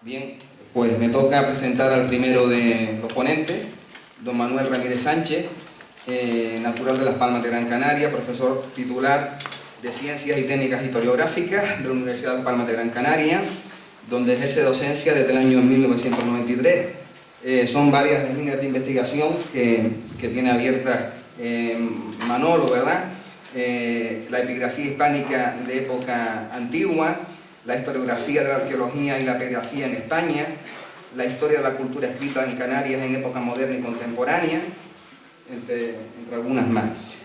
Bien, pues me toca presentar al primero de los ponentes, don Manuel Ramírez Sánchez, natural de Las Palmas de Gran Canaria, profesor titular de Ciencias y Técnicas Historiográficas de la Universidad de Las Palmas de Gran Canaria, donde ejerce docencia desde el año 1993. Son varias las líneas de investigación que tiene abiertas Manolo, ¿verdad? La epigrafía hispánica de época antigua, la historiografía de la arqueología y la epigrafía en España, la historia de la cultura escrita en Canarias en época moderna y contemporánea, entre algunas más.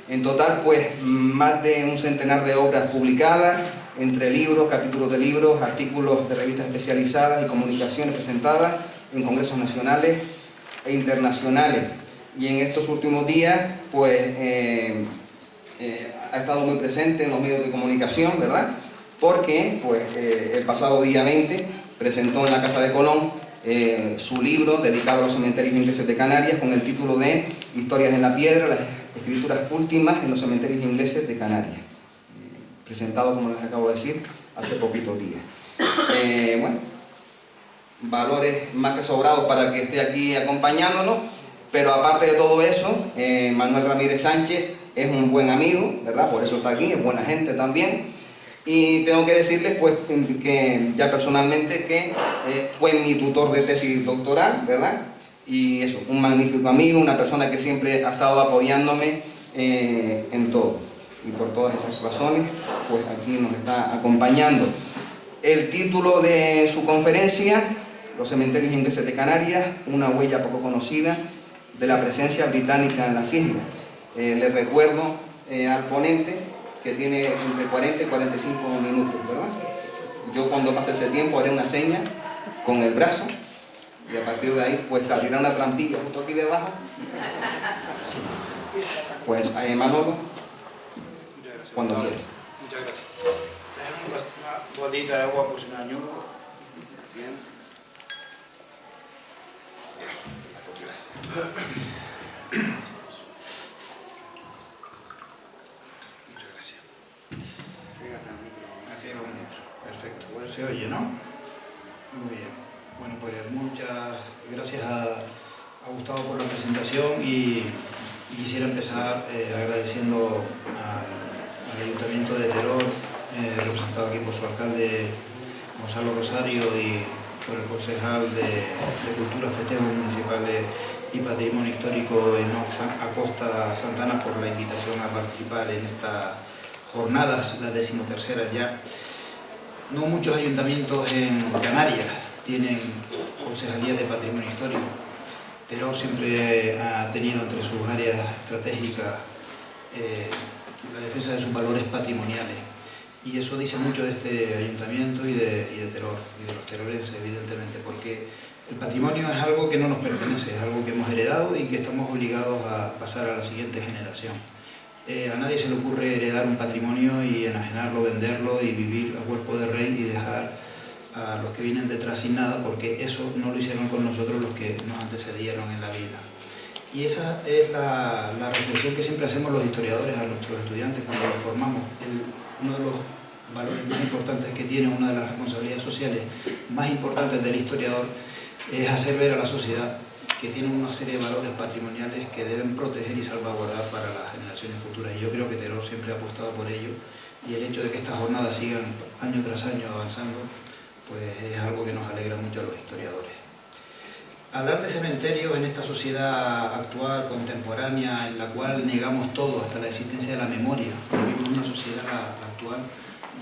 En total, pues, más de un centenar de obras publicadas, entre libros, capítulos de libros, artículos de revistas especializadas y comunicaciones presentadas en congresos nacionales e internacionales. Y en estos últimos días, pues, ha estado muy presente en los medios de comunicación, ¿verdad? Porque, pues, el pasado día 20 presentó en la Casa de Colón su libro dedicado a los cementerios ingleses de Canarias con el título de Historias en la Piedra, las escrituras últimas en los cementerios ingleses de Canarias, presentado, como les acabo de decir, hace poquitos días. Bueno, valores más que sobrados para que esté aquí acompañándonos, pero aparte de todo eso, Manuel Ramírez Sánchez es un buen amigo, ¿verdad? Por eso está aquí, es buena gente también. Y tengo que decirles, pues, que ya personalmente que fue mi tutor de tesis doctoral, ¿verdad? Y eso, un magnífico amigo, una persona que siempre ha estado apoyándome en todo. Y por todas esas razones, pues aquí nos está acompañando. El título de su conferencia, Los cementerios ingleses de Canarias, una huella poco conocida de la presencia británica en las islas. Les recuerdo al ponente que tiene entre 40 y 45 minutos, ¿verdad? Yo cuando pase ese tiempo haré una seña con el brazo y a partir de ahí pues abrirá una trampilla justo aquí debajo. Pues Manolo, cuando quiera. Muchas gracias. Déjame una botita de agua por si me añuro. Bien. Perfecto, pues se oye, ¿no? Muy bien. Bueno, pues muchas gracias a Gustavo por la presentación y quisiera empezar agradeciendo al Ayuntamiento de Teror, representado aquí por su alcalde Gonzalo Rosario y por el concejal de Cultura, Festejos Municipales y Patrimonio Histórico Enox Acosta Santana por la invitación a participar en estas jornadas, las 13ª ya. No muchos ayuntamientos en Canarias tienen concejalía de patrimonio histórico, pero siempre ha tenido entre sus áreas estratégicas la defensa de sus valores patrimoniales. Y eso dice mucho de este ayuntamiento y de Teror, y de los terorenses, evidentemente, porque el patrimonio es algo que no nos pertenece, es algo que hemos heredado y que estamos obligados a pasar a la siguiente generación. A nadie se le ocurre heredar un patrimonio y enajenarlo, venderlo y vivir a cuerpo de rey y dejar a los que vienen detrás sin nada, porque eso no lo hicieron con nosotros los que nos antecedieron en la vida. Y esa es la reflexión que siempre hacemos los historiadores a nuestros estudiantes cuando los formamos. Uno de los valores más importantes que tiene, una de las responsabilidades sociales más importantes del historiador, es hacer ver a la sociedad que tienen una serie de valores patrimoniales que deben proteger y salvaguardar para las generaciones futuras. Y yo creo que Teror siempre ha apostado por ello, y el hecho de que estas jornadas sigan año tras año avanzando, pues es algo que nos alegra mucho a los historiadores. Hablar de cementerios en esta sociedad actual, contemporánea, en la cual negamos todo, hasta la existencia de la memoria. Vivimos en una sociedad actual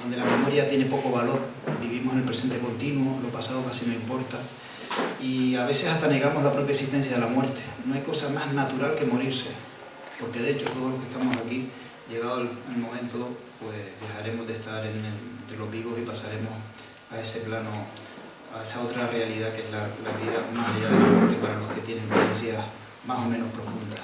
donde la memoria tiene poco valor, vivimos en el presente continuo, lo pasado casi no importa, y a veces hasta negamos la propia existencia de la muerte. No hay cosa más natural que morirse, porque de hecho todos los que estamos aquí, llegado el momento, pues dejaremos de estar entre los vivos y pasaremos a ese plano, a esa otra realidad que es la vida más allá de la muerte para los que tienen creencias más o menos profundas.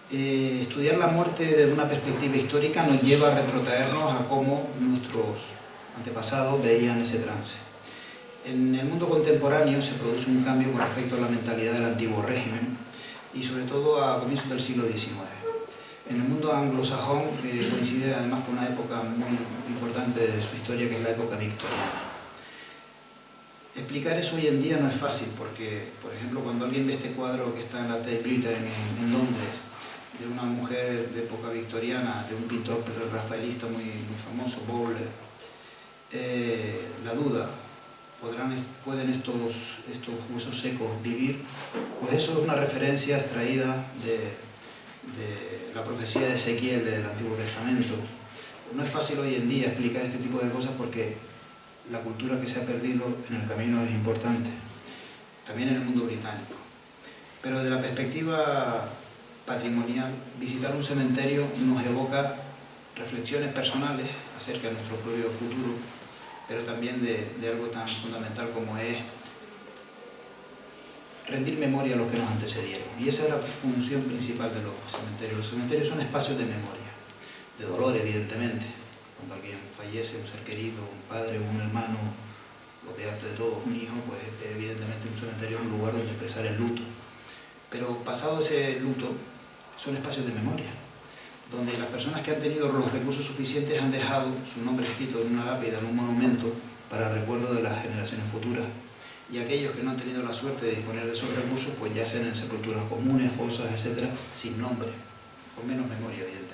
Estudiar la muerte desde una perspectiva histórica nos lleva a retrotraernos a cómo nuestros antepasados veían ese trance. En el mundo contemporáneo se produce un cambio con respecto a la mentalidad del antiguo régimen y sobre todo a comienzos del siglo XIX. En el mundo anglosajón coincide además con una época muy importante de su historia, que es la época victoriana. Explicar eso hoy en día no es fácil, porque, por ejemplo, cuando alguien ve este cuadro que está en la Tate Britain en Londres, de una mujer de época victoriana, de un pintor rafaelista muy famoso, Bowler, la duda, ¿pueden estos huesos secos vivir? Pues eso es una referencia extraída de la profecía de Ezequiel del Antiguo Testamento. No es fácil hoy en día explicar este tipo de cosas porque la cultura que se ha perdido en el camino es importante, también en el mundo británico. Pero desde la perspectiva patrimonial, visitar un cementerio nos evoca reflexiones personales acerca de nuestro propio futuro, pero también de algo tan fundamental como es rendir memoria a los que nos antecedieron. Y esa es la función principal de los cementerios. Los cementerios son espacios de memoria, de dolor evidentemente. Cuando alguien fallece, un ser querido, un padre, un hermano, lo peor de todo, un hijo, pues evidentemente un cementerio es un lugar donde expresar el luto. Pero pasado ese luto, son espacios de memoria, donde las personas que han tenido los recursos suficientes han dejado su nombre escrito en una lápida, en un monumento, para recuerdo de las generaciones futuras. Y aquellos que no han tenido la suerte de disponer de esos recursos, pues yacen en sepulturas comunes, fosas, etcétera, sin nombre, con menos memoria, evidentemente.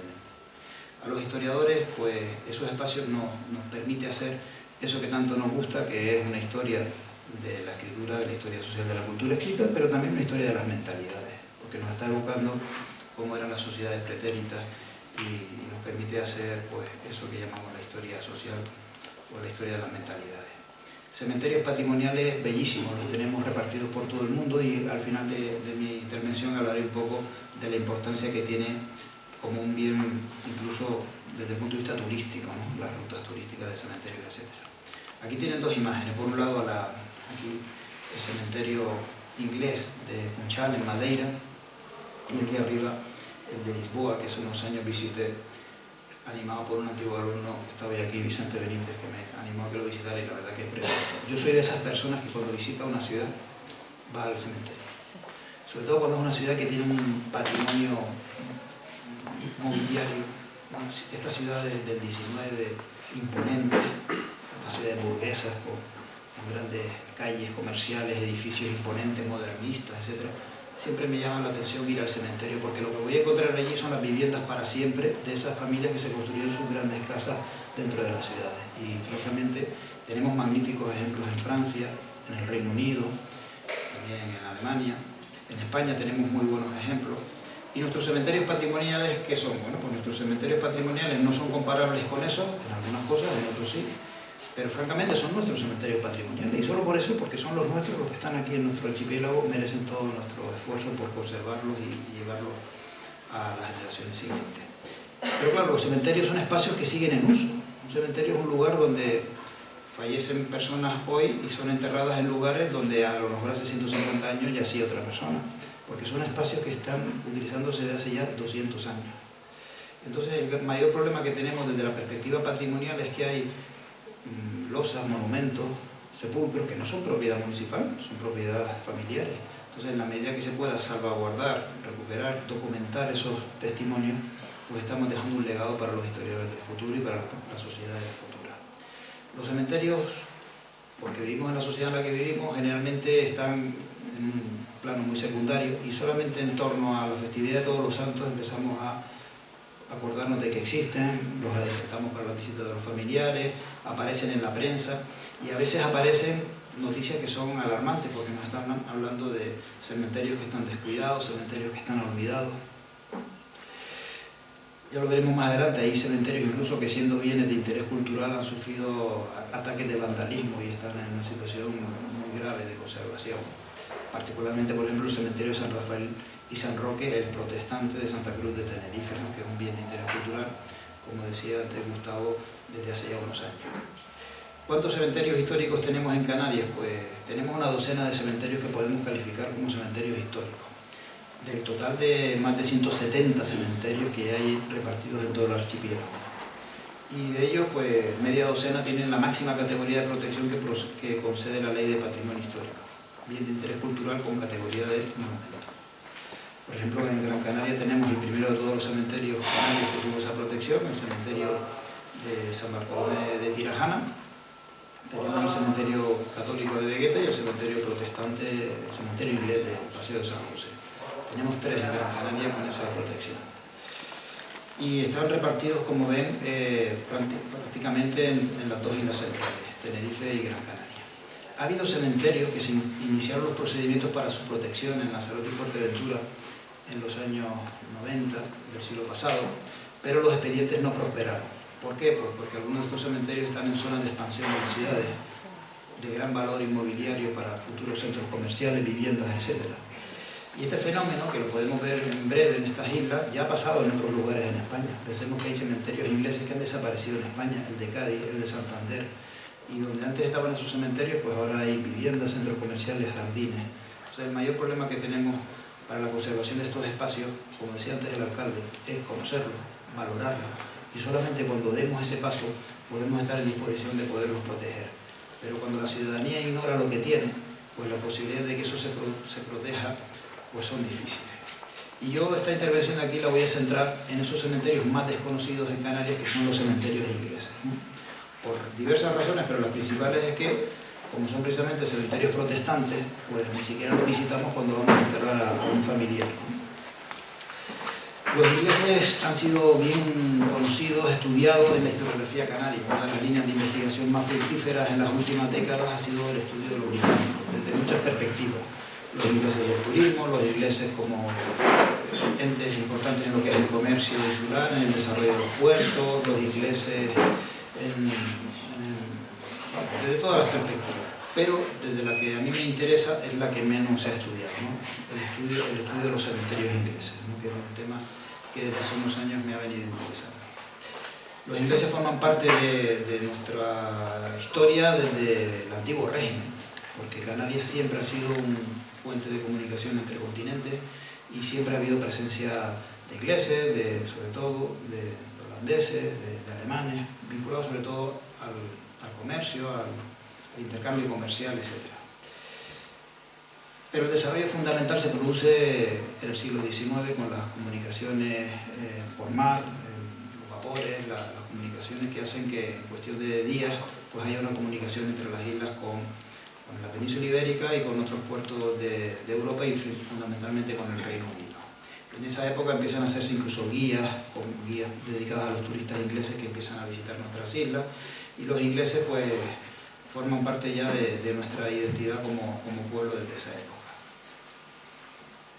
A los historiadores, pues esos espacios nos permite hacer eso que tanto nos gusta, que es una historia de la escritura, de la historia social de la cultura escrita, pero también una historia de las mentalidades, porque nos está evocando cómo eran las sociedades pretéritas y nos permite hacer pues eso que llamamos la historia social o la historia de las mentalidades. Cementerios patrimoniales bellísimos, los tenemos repartidos por todo el mundo y al final de mi intervención hablaré un poco de la importancia que tiene como un bien, incluso desde el punto de vista turístico, ¿no? Las rutas turísticas de cementerios, etc. Aquí tienen dos imágenes, por un lado aquí el cementerio inglés de Funchal en Madeira y aquí arriba el de Lisboa, que hace unos años visité, animado por un antiguo alumno que estaba aquí, Vicente Benítez, que me animó a que lo visitara y la verdad que es precioso. Yo soy de esas personas que cuando visita una ciudad va al cementerio, sobre todo cuando es una ciudad que tiene un patrimonio mobiliario. Esta ciudad del 19, imponente, esta ciudad burguesas con grandes calles comerciales, edificios imponentes, modernistas, etc. Siempre me llama la atención ir al cementerio porque lo que voy a encontrar allí son las viviendas para siempre de esas familias que se construyeron sus grandes casas dentro de las ciudades. Y francamente tenemos magníficos ejemplos en Francia, en el Reino Unido, también en Alemania, en España tenemos muy buenos ejemplos. ¿Y nuestros cementerios patrimoniales qué son? Bueno, pues nuestros cementerios patrimoniales no son comparables con eso, en algunas cosas, en otros sí, pero francamente son nuestros cementerios patrimoniales y solo por eso, porque son los nuestros, los que están aquí en nuestro archipiélago, merecen todo nuestro esfuerzo por conservarlos y llevarlos a las generaciones siguientes. Pero claro, los cementerios son espacios que siguen en uso. Un cementerio es un lugar donde fallecen personas hoy y son enterradas en lugares donde a lo mejor hace 150 años yacía otra persona, porque son espacios que están utilizándose desde hace ya 200 años. Entonces el mayor problema que tenemos desde la perspectiva patrimonial es que hay losas, monumentos, sepulcros que no son propiedad municipal, son propiedades familiares. Entonces en la medida que se pueda salvaguardar, recuperar, documentar esos testimonios, pues estamos dejando un legado para los historiadores del futuro y para las sociedades futuras. Los cementerios, porque vivimos en la sociedad en la que vivimos, generalmente están en un plano muy secundario y solamente en torno a la festividad de Todos los Santos empezamos a acordarnos de que existen, los aceptamos para la visita de los familiares, aparecen en la prensa y a veces aparecen noticias que son alarmantes porque nos están hablando de cementerios que están descuidados, cementerios que están olvidados. Ya lo veremos más adelante, hay cementerios incluso que siendo bienes de interés cultural han sufrido ataques de vandalismo y están en una situación muy grave de conservación. Particularmente, por ejemplo, el cementerio de San Rafael y San Roque, el protestante de Santa Cruz de Tenerife, ¿no? Que es un bien de interés cultural, como decía antes Gustavo, desde hace ya unos años. ¿Cuántos cementerios históricos tenemos en Canarias? Pues tenemos una docena de cementerios que podemos calificar como cementerios históricos. Del total de más de 170 cementerios que hay repartidos en todo el archipiélago. Y de ellos, pues media docena tienen la máxima categoría de protección que concede la Ley de Patrimonio Histórico, bien de interés cultural con categoría de monumento. Por ejemplo, en Gran Canaria tenemos el primero de todos los cementerios canarios que tuvo esa protección, el cementerio de San Bartolomé de Tirajana, Tenemos el cementerio católico de Vegueta y el cementerio protestante, el cementerio inglés del Paseo de San José. Tenemos 3 en Gran Canaria con esa protección. Y están repartidos, como ven, prácticamente en las 2 islas centrales, Tenerife y Gran Canaria. Ha habido cementerios que se iniciaron los procedimientos para su protección en Lanzarote y Fuerteventura en los años 90 del siglo pasado, pero los expedientes no prosperaron. ¿Por qué? Pues porque algunos de estos cementerios están en zonas de expansión de las ciudades, de gran valor inmobiliario para futuros centros comerciales, viviendas, etc. Y este fenómeno, que lo podemos ver en breve en estas islas, ya ha pasado en otros lugares en España. Pensemos que hay cementerios ingleses que han desaparecido en España, el de Cádiz, el de Santander, y donde antes estaban esos cementerios, pues ahora hay viviendas, centros comerciales, jardines. O sea, el mayor problema que tenemos para la conservación de estos espacios, como decía antes el alcalde, es conocerlos, valorarlos, y solamente cuando demos ese paso podemos estar en disposición de poderlos proteger. Pero cuando la ciudadanía ignora lo que tiene, pues la posibilidad de que eso se proteja pues son difíciles. Y yo esta intervención aquí la voy a centrar en esos cementerios más desconocidos en Canarias, que son los cementerios ingleses, ¿no? Por diversas razones, pero las principales es que, como son precisamente cementerios protestantes, pues ni siquiera los visitamos cuando vamos a enterrar a un familiar, ¿no? Los ingleses han sido bien conocidos, estudiados en la historiografía canaria. Una de las líneas de investigación más fructíferas en las últimas décadas ha sido el estudio de los británicos, desde muchas perspectivas. Los ingleses y el turismo, los ingleses como entes importantes en lo que es el comercio insular, en el desarrollo de los puertos, los ingleses desde todas las perspectivas. Pero desde la que a mí me interesa es la que menos se ha estudiado, ¿no? El estudio de los cementerios ingleses, ¿no? Que es un tema que desde hace unos años me ha venido interesando. Los ingleses forman parte de nuestra historia desde el antiguo régimen, porque Canarias siempre ha sido un puente de comunicación entre continentes y siempre ha habido presencia de ingleses, sobre todo de holandeses, de alemanes, vinculados sobre todo al comercio, al intercambio comercial, etc. Pero el desarrollo fundamental se produce en el siglo XIX con las comunicaciones por mar, los vapores, las comunicaciones que hacen que en cuestión de días pues haya una comunicación entre las islas con la península ibérica y con otros puertos de Europa y fundamentalmente con el Reino Unido. En esa época empiezan a hacerse incluso guías dedicadas a los turistas ingleses que empiezan a visitar nuestras islas, y los ingleses pues forman parte ya de nuestra identidad como pueblo desde esa época.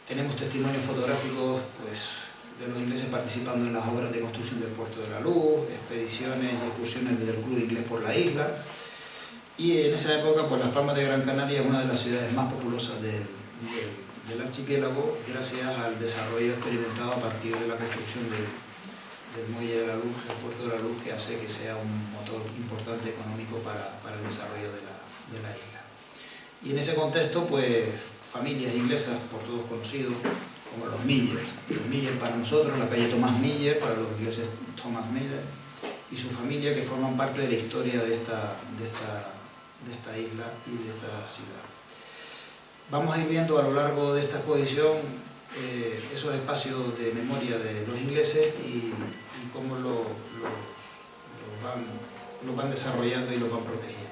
Tenemos testimonios fotográficos pues, de los ingleses participando en las obras de construcción del Puerto de la Luz, expediciones y excursiones del Club Inglés por la isla. Y en esa época, pues Las Palmas de Gran Canaria es una de las ciudades más populosas del archipiélago, gracias al desarrollo experimentado a partir de la construcción del Muelle de la Luz, del Puerto de la Luz, que hace que sea un motor importante económico para el desarrollo de la isla. Y en ese contexto, pues familias inglesas, por todos conocidos, como los Miller. Los Miller para nosotros, la calle Thomas Miller, para los ingleses Thomas Miller, y su familia, que forman parte de la historia de esta isla y de esta ciudad. Vamos a ir viendo a lo largo de esta exposición esos espacios de memoria de los ingleses y cómo lo van desarrollando y lo van protegiendo.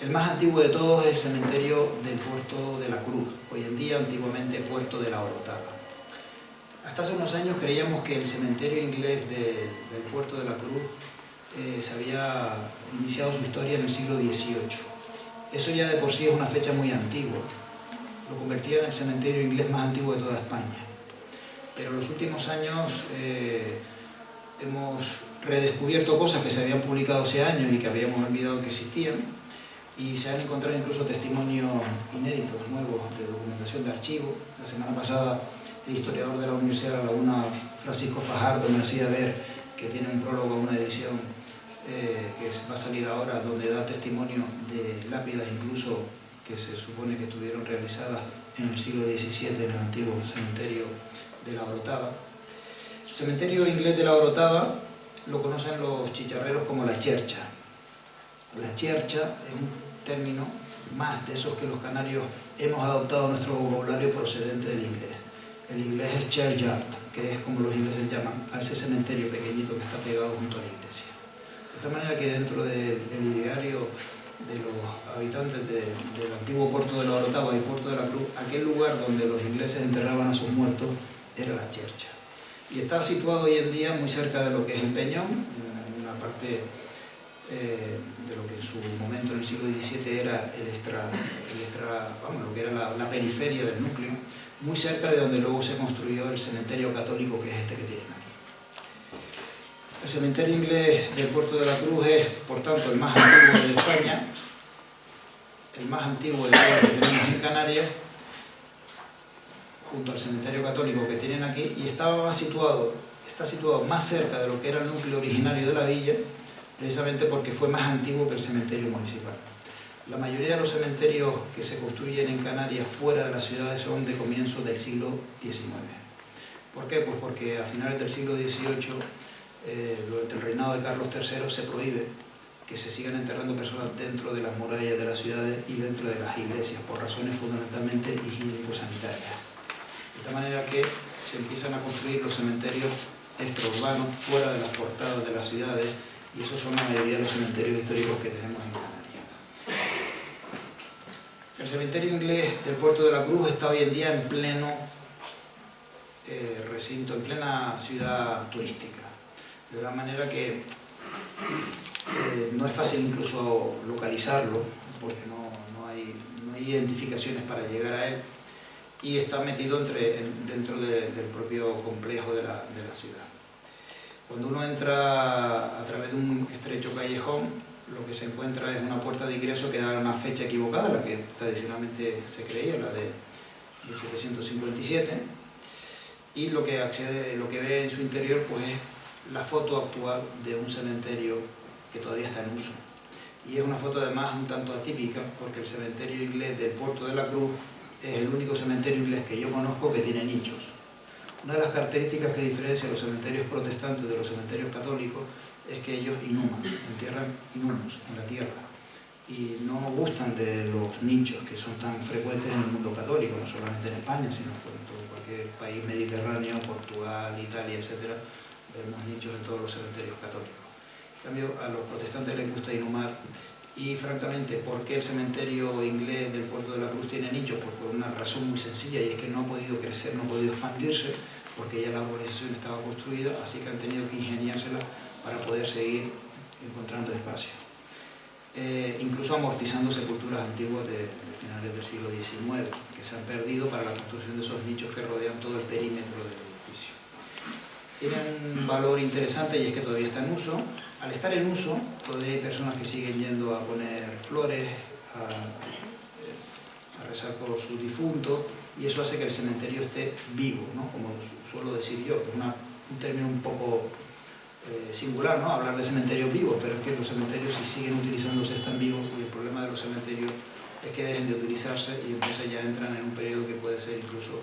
El más antiguo de todos es el cementerio del Puerto de la Cruz, hoy en día antiguamente Puerto de la Orotava. Hasta hace unos años creíamos que el cementerio inglés del Puerto de la Cruz se había iniciado su historia en el siglo XVIII. Eso ya de por sí es una fecha muy antigua. Lo convertía en el cementerio inglés más antiguo de toda España. Pero en los últimos años hemos redescubierto cosas que se habían publicado hace años y que habíamos olvidado que existían, y se han encontrado incluso testimonios inéditos, nuevos, de documentación de archivo. La semana pasada el historiador de la Universidad de La Laguna, Francisco Fajardo, me hacía ver que tiene un prólogo a una edición que va a salir ahora, donde da testimonio de lápidas incluso que se supone que estuvieron realizadas en el siglo XVII en el antiguo cementerio de la Orotava. El cementerio inglés de la Orotava lo conocen los chicharreros como la chercha. La chercha es un término más de esos que los canarios hemos adoptado a nuestro vocabulario procedente del inglés. El inglés es churchyard, que es como los ingleses llaman a ese cementerio pequeñito que está pegado junto a la iglesia. De tal manera que dentro del ideario de los habitantes del antiguo puerto de la Orotava y puerto de la Cruz, aquel lugar donde los ingleses enterraban a sus muertos era la Chercha. Y está situado hoy en día muy cerca de lo que es el Peñón, en una parte de lo que en su momento en el siglo XVII era lo que era la periferia del núcleo, muy cerca de donde luego se construyó el cementerio católico, que es este que tienen aquí. El cementerio inglés del puerto de la Cruz es, por tanto, el más antiguo de España, el más antiguo de todos los que tenemos en Canarias, junto al cementerio católico que tienen aquí, y está situado más cerca de lo que era el núcleo originario de la villa, precisamente porque fue más antiguo que el cementerio municipal. La mayoría de los cementerios que se construyen en Canarias fuera de las ciudades son de comienzos del siglo XIX. ¿Por qué? Pues porque a finales del siglo XVIII, durante el reinado de Carlos III, se prohíbe que se sigan enterrando personas dentro de las murallas de las ciudades y dentro de las iglesias, por razones fundamentalmente higiénico-sanitarias. De tal manera que se empiezan a construir los cementerios extraurbanos fuera de las portadas de las ciudades, y esos son la mayoría de los cementerios históricos que tenemos en Canarias. El cementerio inglés del puerto de la Cruz está hoy en día en pleno recinto, en plena ciudad turística, de la manera que no es fácil incluso localizarlo, porque no hay identificaciones para llegar a él, y está metido dentro del propio complejo de la ciudad. Cuando uno entra a través de un estrecho callejón, lo que se encuentra es una puerta de ingreso que da una fecha equivocada, la que tradicionalmente se creía, la de 1757, y lo que ve en su interior pues, es la foto actual de un cementerio que todavía está en uso. Y es una foto además un tanto atípica, porque el cementerio inglés del puerto de la Cruz es el único cementerio inglés que yo conozco que tiene nichos. Una de las características que diferencia los cementerios protestantes de los cementerios católicos es que ellos inhuman, entierran inhumus en la tierra, y no gustan de los nichos que son tan frecuentes en el mundo católico, no solamente en España, sino en todo cualquier país mediterráneo, Portugal, Italia, etc. Vemos nichos en todos los cementerios católicos. En cambio, a los protestantes les gusta inhumar. Y francamente, ¿por qué el cementerio inglés del puerto de la Cruz tiene nichos? Pues por una razón muy sencilla, y es que no ha podido crecer, no ha podido expandirse, porque ya la urbanización estaba construida, así que han tenido que ingeniársela para poder seguir encontrando espacio. Incluso amortizando sepulturas antiguas de finales del siglo XIX, que se han perdido para la construcción de esos nichos que rodean todo el perímetro del edificio. Tienen un valor interesante, y es que todavía está en uso. Al estar en uso, todavía hay personas que siguen yendo a poner flores, a rezar por sus difuntos, y eso hace que el cementerio esté vivo, ¿no? Como suelo decir yo, que es un término un poco singular, ¿no? Hablar de cementerios vivos, pero es que los cementerios, si siguen utilizándose, están vivos, y el problema de los cementerios es que dejen de utilizarse y entonces ya entran en un periodo que puede ser incluso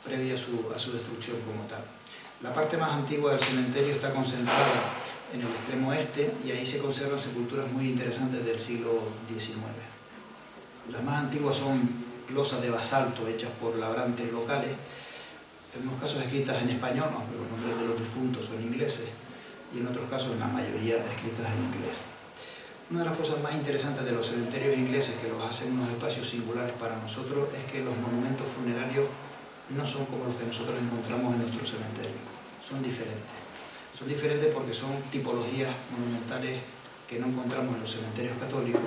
previo a su destrucción como tal. La parte más antigua del cementerio está concentrada en el extremo este, y ahí se conservan sepulturas muy interesantes del siglo XIX. Las más antiguas son losas de basalto hechas por labrantes locales, en unos casos escritas en español, aunque los nombres de los difuntos son ingleses, y en otros casos, en la mayoría, escritas en inglés. Una de las cosas más interesantes de los cementerios ingleses, que los hacen unos espacios singulares para nosotros, es que los monumentos funerarios no son como los que nosotros encontramos en nuestros cementerios, son diferentes. Son diferentes porque son tipologías monumentales que no encontramos en los cementerios católicos,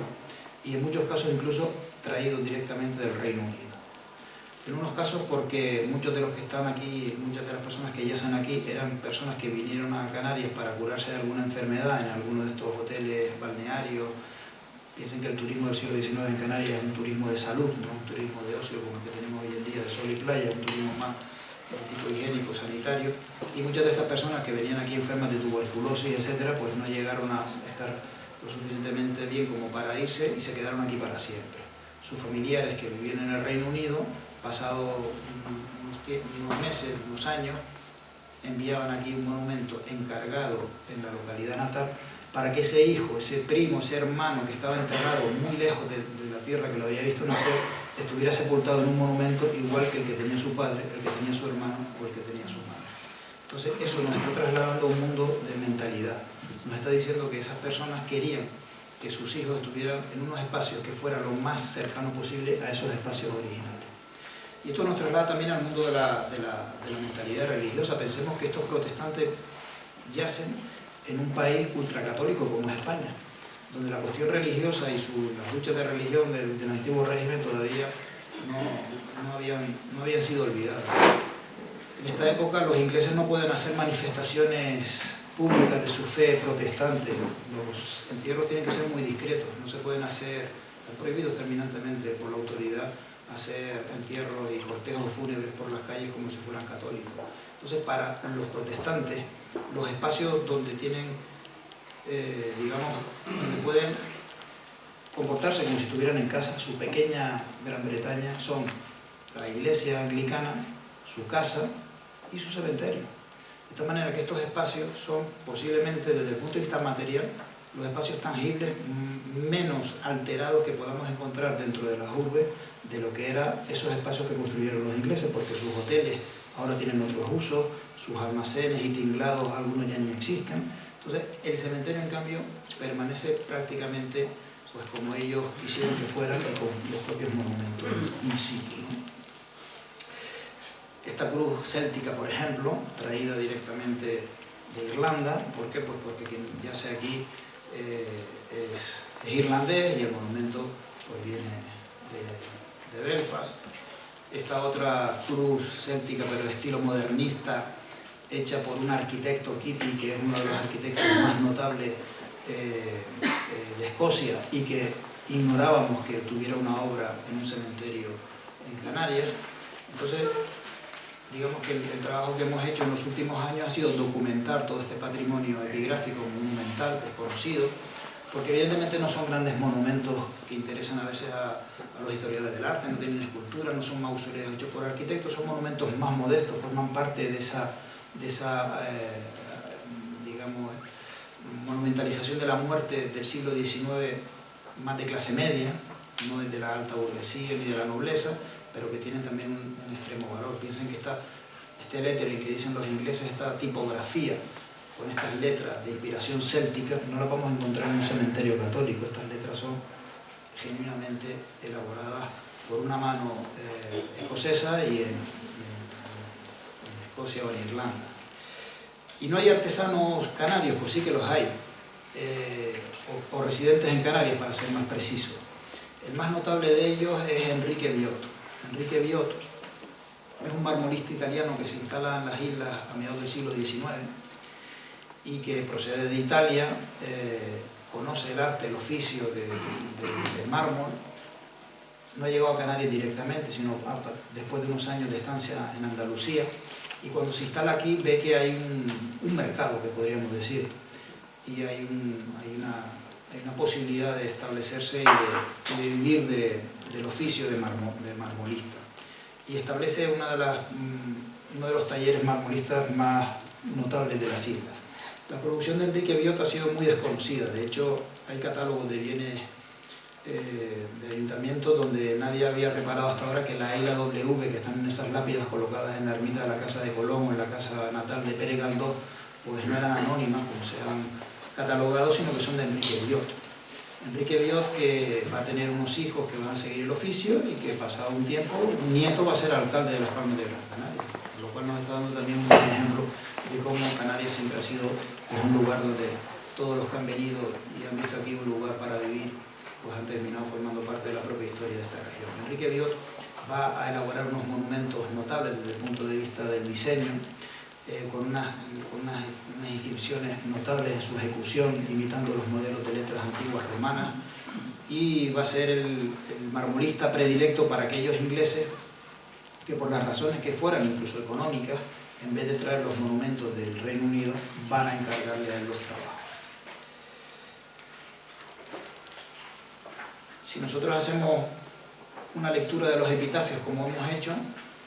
y en muchos casos incluso traídos directamente del Reino Unido. En unos casos porque muchos de los que están aquí, muchas de las personas que yacen aquí, eran personas que vinieron a Canarias para curarse de alguna enfermedad en alguno de estos hoteles balnearios. Piensen que el turismo del siglo XIX en Canarias es un turismo de salud, no un turismo de ocio como el que tenemos hoy en día de sol y playa, un turismo más de tipo higiénico, sanitario, y muchas de estas personas que venían aquí enfermas de tuberculosis, etcétera, pues no llegaron a estar lo suficientemente bien como para irse y se quedaron aquí para siempre. Sus familiares que vivían en el Reino Unido, pasado unos meses, unos años, enviaban aquí un monumento encargado en la localidad natal para que ese hijo, ese primo, ese hermano que estaba enterrado muy lejos de la tierra que lo había visto nacer, estuviera sepultado en un monumento igual que el que tenía su padre, el que tenía su hermano o el que tenía su madre. Entonces eso nos está trasladando a un mundo de mentalidad. nos está diciendo que esas personas querían que sus hijos estuvieran en unos espacios que fueran lo más cercano posible a esos espacios originales. Y esto nos traslada también al mundo de la mentalidad religiosa. Pensemos que estos protestantes yacen en un país ultracatólico como es España, donde la cuestión religiosa y las luchas de religión del antiguo régimen todavía no habían sido olvidadas. En esta época los ingleses no pueden hacer manifestaciones públicas de su fe protestante. Los entierros tienen que ser muy discretos, no se pueden hacer, están prohibidos terminantemente por la autoridad hacer entierros y cortejos fúnebres por las calles como si fueran católicos. Entonces, para los protestantes, los espacios donde tienen, donde pueden comportarse como si estuvieran en casa, su pequeña Gran Bretaña, son la iglesia anglicana, su casa y su cementerio. De tal manera que estos espacios son posiblemente, desde el punto de vista material, los espacios tangibles menos alterados que podamos encontrar dentro de las urbes de lo que eran esos espacios que construyeron los ingleses, porque sus hoteles ahora tienen otros usos, sus almacenes y tinglados algunos ya ni existen. Entonces el cementerio en cambio permanece prácticamente pues como ellos quisieron que fueran y con los propios monumentos in situ, ¿no? Esta cruz céltica, por ejemplo, traída directamente de Irlanda. ¿Por qué? Pues porque quien yace aquí es irlandés y el monumento pues viene de Belfast. Esta otra cruz céltica, pero de estilo modernista, hecha por un arquitecto, Kitty, que es uno de los arquitectos más notables de Escocia y que ignorábamos que tuviera una obra en un cementerio en Canarias. Entonces, digamos que el trabajo que hemos hecho en los últimos años ha sido documentar todo este patrimonio epigráfico monumental desconocido, porque evidentemente no son grandes monumentos que interesan a veces a los historiadores del arte, no tienen escultura, no son mausoleos hechos por arquitectos, son monumentos más modestos, forman parte de esa digamos, monumentalización de la muerte del siglo XIX, más de clase media, no es de la alta burguesía ni de la nobleza, pero que tienen también un extremo valor. Piensen que este lettering que dicen los ingleses, esta tipografía con estas letras de inspiración céltica, no la vamos a encontrar en un cementerio católico. Estas letras son genuinamente elaboradas por una mano escocesa y en Escocia o en Irlanda. Y no hay artesanos canarios, pues sí que los hay, o residentes en Canarias, para ser más preciso. El más notable de ellos es Enrique Biotto. Enrique Biotto es un marmolista italiano que se instala en las islas a mediados del siglo XIX y que procede de Italia, conoce el arte, el oficio del mármol. No ha llegado a Canarias directamente, sino después de unos años de estancia en Andalucía, y cuando se instala aquí ve que hay un mercado, que podríamos decir, y hay una posibilidad de establecerse y de vivir del oficio de marmolista. Y establece uno de los talleres marmolistas más notables de las islas. La producción de Enrique Biotto ha sido muy desconocida. De hecho, hay catálogos de bienes de ayuntamientos donde nadie había reparado hasta ahora que la isla W, que están en esas lápidas colocadas en la ermita de la Casa de Colón o en la casa natal de Pere Galdós, pues no eran anónimas como se han catalogado, sino que son de Enrique Biotto. Enrique Biotto, que va a tener unos hijos que van a seguir el oficio y que pasado un tiempo, un nieto va a ser alcalde de Las Palmas de Gran Canaria, lo cual nos está dando también un buen ejemplo de cómo Canarias siempre ha sido un lugar donde todos los que han venido y han visto aquí un lugar para vivir, pues han terminado formando parte de la propia historia de esta región. Enrique Biotto va a elaborar unos monumentos notables desde el punto de vista del diseño, con unas inscripciones notables en su ejecución, imitando los modelos de letras antiguas romanas, y va a ser el marmolista predilecto para aquellos ingleses que, por las razones que fueran, incluso económicas, en vez de traer los monumentos del Reino Unido, van a encargarle a él los trabajos. Si nosotros hacemos una lectura de los epitafios como hemos hecho,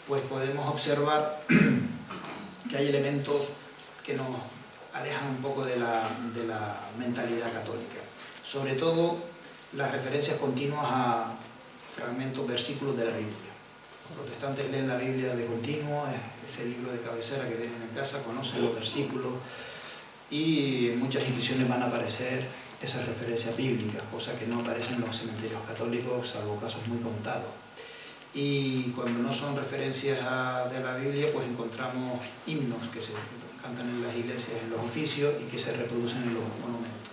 pues podemos observar que hay elementos que nos alejan un poco de la mentalidad católica. Sobre todo las referencias continuas a fragmentos, versículos de la Biblia. Los protestantes leen la Biblia de continuo, es el libro de cabecera que tienen en casa, conocen los versículos, y en muchas inscripciones van a aparecer esas referencias bíblicas, cosa que no aparecen en los cementerios católicos, salvo casos muy contados. Y cuando no son referencias de la Biblia, pues encontramos himnos que se cantan en las iglesias, en los oficios, y que se reproducen en los monumentos.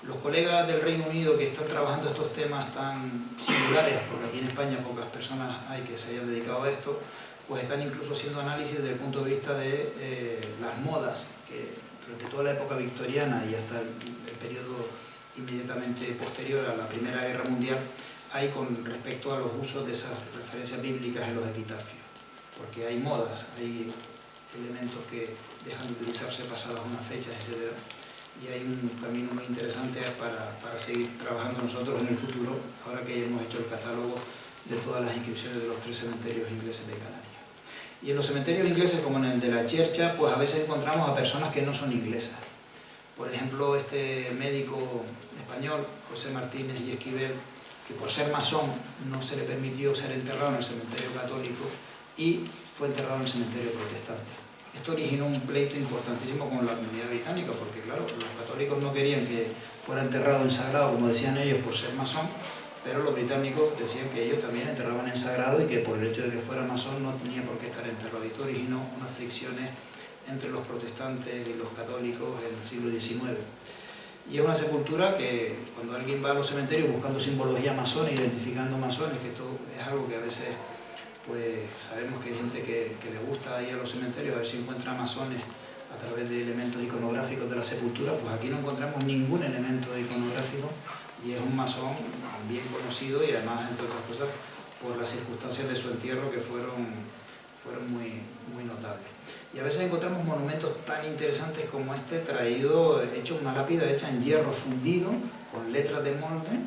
Los colegas del Reino Unido que están trabajando estos temas tan singulares, porque aquí en España pocas personas hay que se hayan dedicado a esto, pues están incluso haciendo análisis desde el punto de vista de las modas, que durante toda la época victoriana y hasta el periodo inmediatamente posterior a la Primera Guerra Mundial, hay con respecto a los usos de esas referencias bíblicas en los epitafios, porque hay modas, hay elementos que dejan de utilizarse pasadas unas fechas, etc. Y hay un camino muy interesante para seguir trabajando nosotros en el futuro, ahora que hemos hecho el catálogo de todas las inscripciones de los 3 cementerios ingleses de Canarias. Y en los cementerios ingleses, como en el de la Chercha, pues a veces encontramos a personas que no son inglesas. Por ejemplo, este médico español, José Martínez y Esquivel, que por ser masón no se le permitió ser enterrado en el cementerio católico y fue enterrado en el cementerio protestante. Esto originó un pleito importantísimo con la comunidad británica, porque claro, los católicos no querían que fuera enterrado en sagrado, como decían ellos, por ser masón, pero los británicos decían que ellos también enterraban en sagrado y que por el hecho de que fuera masón no tenía por qué estar enterrado. Esto originó unas fricciones entre los protestantes y los católicos en el siglo XIX. Y es una sepultura que cuando alguien va a los cementerios buscando simbología masona, identificando masones, que esto es algo que a veces pues sabemos que hay gente que le gusta ir a los cementerios a ver si encuentra masones a través de elementos iconográficos de la sepultura, pues aquí no encontramos ningún elemento iconográfico y es un masón bien conocido y además, entre otras cosas, por las circunstancias de su entierro que fueron muy notables. Y a veces encontramos monumentos tan interesantes como este, hecho una lápida hecha en hierro fundido, con letras de molde,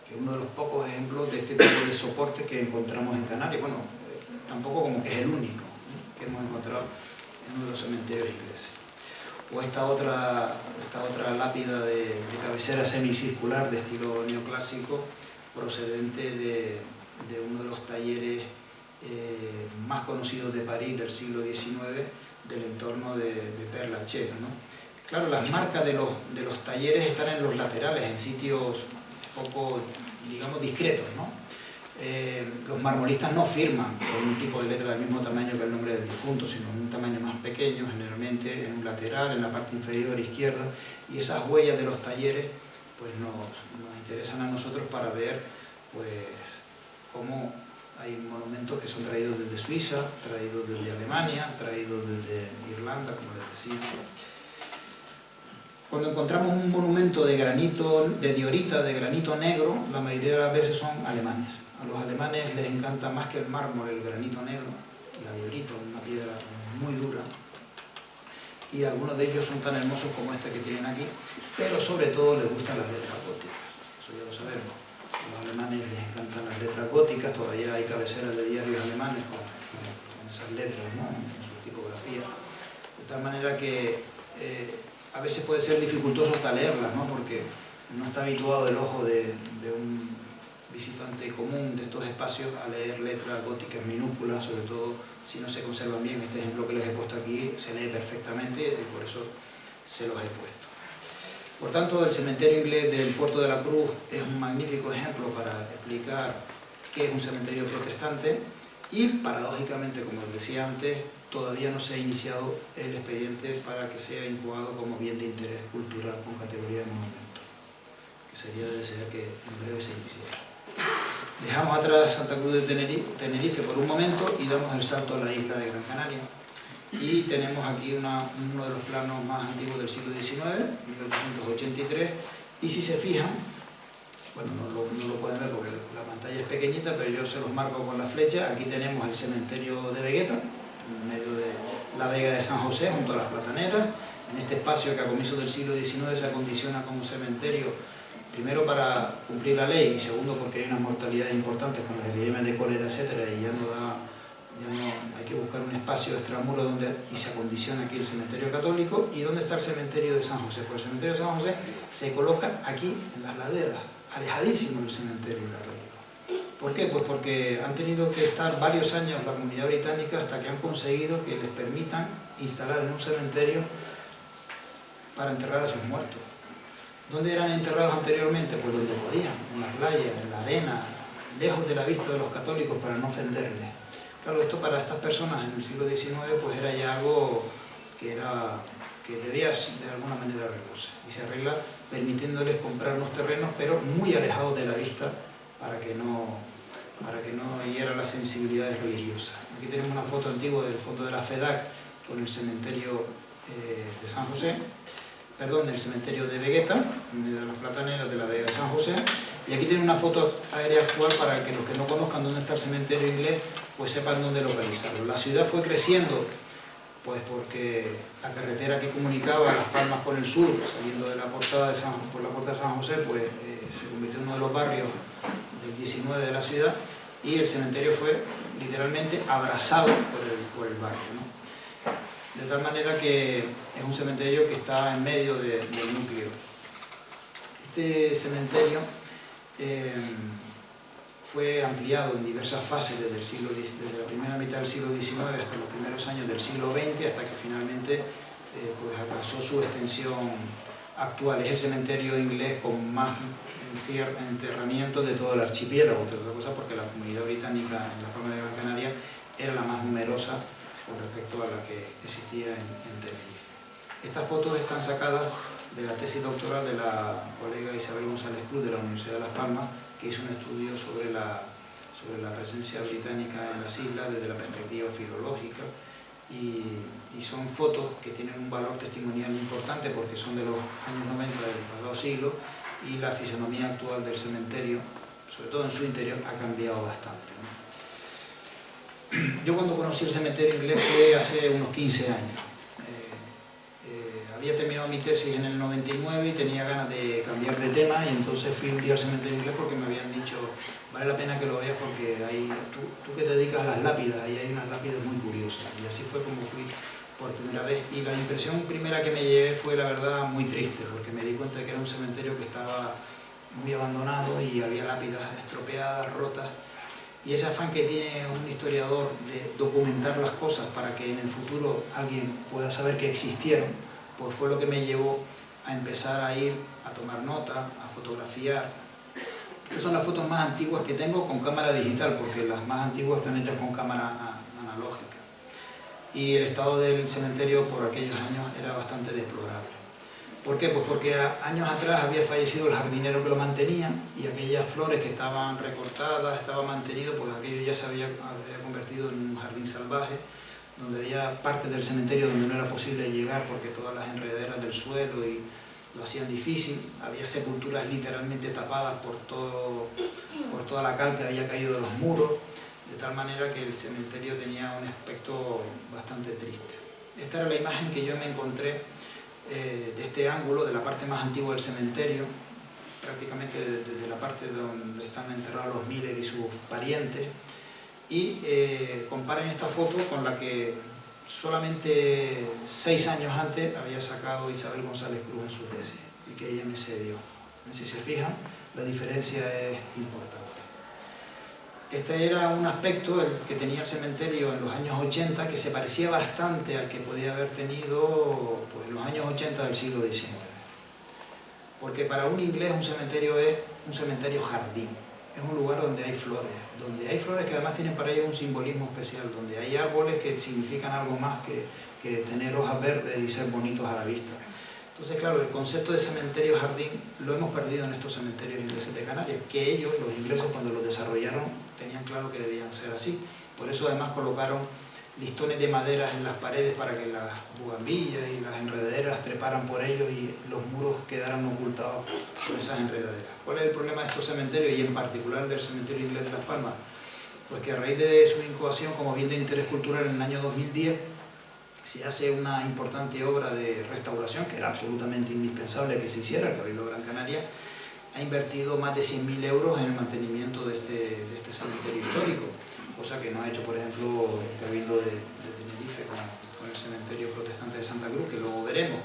que es uno de los pocos ejemplos de este tipo de soporte que encontramos en Canarias. Bueno, tampoco como que es el único que hemos encontrado en uno de los cementerios ingleses. O esta otra lápida de cabecera semicircular de estilo neoclásico, procedente de uno de los talleres más conocidos de París del siglo XIX, del entorno de Père Lachaise, ¿no? Claro, las marcas de los talleres están en los laterales, en sitios poco, digamos, discretos, ¿no? Los marmolistas no firman con un tipo de letra del mismo tamaño que el nombre del difunto, sino en un tamaño más pequeño, generalmente en un lateral, en la parte inferior izquierda, y esas huellas de los talleres pues nos interesan a nosotros para ver pues cómo hay monumentos que son traídos desde Suiza, traídos desde Alemania, traídos desde Irlanda, como les decía. Cuando encontramos un monumento de granito, de diorita, de granito negro, la mayoría de las veces son alemanes. A los alemanes les encanta más que el mármol, el granito negro, la diorita, una piedra muy dura. Y algunos de ellos son tan hermosos como este que tienen aquí, pero sobre todo les gustan las letras góticas, eso ya lo sabemos. A los alemanes les encantan las letras góticas, todavía hay cabeceras de diarios alemanes con esas letras, ¿no?, en su tipografía. De tal manera que a veces puede ser dificultoso hasta leerlas, ¿no?, porque no está habituado el ojo de un visitante común de estos espacios a leer letras góticas minúsculas, sobre todo si no se conservan bien. Este ejemplo que les he puesto aquí se lee perfectamente y por eso se los he puesto. Por tanto, el cementerio inglés del Puerto de la Cruz es un magnífico ejemplo para explicar qué es un cementerio protestante y, paradójicamente, como les decía antes, todavía no se ha iniciado el expediente para que sea incubado como bien de interés cultural con categoría de monumento, que sería de desear que en breve se iniciara. Dejamos atrás Santa Cruz de Tenerife por un momento y damos el salto a la isla de Gran Canaria. Y tenemos aquí uno de los planos más antiguos del siglo XIX, 1883, y si se fijan, bueno, no lo pueden ver porque la pantalla es pequeñita, pero yo se los marco con la flecha. Aquí tenemos el cementerio de Vegueta, en medio de la Vega de San José, junto a las Plataneras, en este espacio que a comienzos del siglo XIX se acondiciona como cementerio, primero para cumplir la ley y segundo porque hay unas mortalidades importantes con las epidemias de cólera, etcétera, y ya no hay que buscar un espacio extramuro y se acondiciona aquí el cementerio católico. ¿Y dónde está el cementerio de San José? Pues el cementerio de San José se coloca aquí en las laderas, alejadísimo del cementerio católico. ¿Por qué? Pues porque han tenido que estar varios años la comunidad británica hasta que han conseguido que les permitan instalar en un cementerio para enterrar a sus muertos. ¿Dónde eran enterrados anteriormente? Pues donde podían, en la playa, en la arena, lejos de la vista de los católicos para no ofenderles. Claro, esto para estas personas en el siglo XIX pues era ya algo que debía de alguna manera arreglarse. Y se arregla permitiéndoles comprar unos terrenos, pero muy alejados de la vista para que no hiera las sensibilidades religiosas. Aquí tenemos una foto antigua del fondo de la FEDAC con el cementerio de San José, perdón, del cementerio de Vegueta, en medio de las plataneras de la Vega de San José. Y aquí tiene una foto aérea actual para que los que no conozcan dónde está el cementerio inglés, pues sepan dónde localizarlo. La ciudad fue creciendo, pues porque la carretera que comunicaba Las Palmas con el sur, saliendo de la portada por la puerta de San José, pues se convirtió en uno de los barrios del 19 de la ciudad, y el cementerio fue literalmente abrazado por el barrio, ¿no? De tal manera que es un cementerio que está en medio del núcleo. Este cementerio fue ampliado en diversas fases desde la primera mitad del siglo XIX hasta los primeros años del siglo XX, hasta que finalmente pues alcanzó su extensión actual. Es el cementerio inglés con más enterramientos de todo el archipiélago, entre otras cosas porque la comunidad británica en las Palmas de Gran Canaria era la más numerosa con respecto a la que existía en Tenerife. Estas fotos están sacadas de la tesis doctoral de la colega Isabel González Cruz de la Universidad de Las Palmas, que hizo un estudio sobre la presencia británica en las islas desde la perspectiva filológica, y son fotos que tienen un valor testimonial importante porque son de los años 90 del pasado siglo, y la fisonomía actual del cementerio, sobre todo en su interior, ha cambiado bastante, ¿no? Yo cuando conocí el cementerio inglés fue hace unos 15 años. Había terminado mi tesis en el 99 y tenía ganas de cambiar de tema, y entonces fui un día al cementerio inglés porque me habían dicho vale la pena que lo veas porque tú que te dedicas a las lápidas, ahí hay unas lápidas muy curiosas, y así fue como fui por primera vez, y la impresión primera que me llevé fue la verdad muy triste, porque me di cuenta de que era un cementerio que estaba muy abandonado y había lápidas estropeadas, rotas, y ese afán que tiene un historiador de documentar las cosas para que en el futuro alguien pueda saber que existieron, pues fue lo que me llevó a empezar a ir a tomar nota, a fotografiar. Estas son las fotos más antiguas que tengo con cámara digital, porque las más antiguas están hechas con cámara analógica. Y el estado del cementerio por aquellos años era bastante deplorable. ¿Por qué? Pues porque años atrás había fallecido el jardinero que lo mantenía, y aquellas flores que estaban recortadas, estaba mantenido, pues aquello ya se había convertido en un jardín salvaje, donde había partes del cementerio donde no era posible llegar porque todas las enredaderas del suelo y lo hacían difícil. Había sepulturas literalmente tapadas por toda la cal que había caído de los muros, de tal manera que el cementerio tenía un aspecto bastante triste. Esta era la imagen que yo me encontré de este ángulo, de la parte más antigua del cementerio, prácticamente desde la parte donde están enterrados los Miller y sus parientes, y comparen esta foto con la que solamente 6 años antes había sacado Isabel González Cruz en su tesis, y que ella me cedió. Si se fijan, la diferencia es importante. Este era un aspecto que tenía el cementerio en los años 80 que se parecía bastante al que podía haber tenido pues, en los años 80 del siglo XIX. Porque para un inglés un cementerio es un cementerio jardín, es un lugar donde hay flores que además tienen para ellos un simbolismo especial, donde hay árboles que significan algo más que tener hojas verdes y ser bonitos a la vista. Entonces, claro, el concepto de cementerio jardín lo hemos perdido en estos cementerios ingleses de Canarias, que ellos, los ingleses, cuando los desarrollaron, tenían claro que debían ser así. Por eso además colocaron listones de madera en las paredes para que las bugambillas y las enredaderas treparan por ellos y los muros quedaran ocultados por esas enredaderas. ¿Cuál es el problema de estos cementerios, y en particular del cementerio inglés de Las Palmas? Pues que a raíz de su incubación como bien de interés cultural en el año 2010, se hace una importante obra de restauración, que era absolutamente indispensable que se hiciera. El Cabildo de Gran Canaria ha invertido más de 100.000 euros en el mantenimiento de este cementerio histórico, cosa que no ha hecho, por ejemplo, el Cabildo de Tenerife con el cementerio protestante de Santa Cruz, que luego veremos.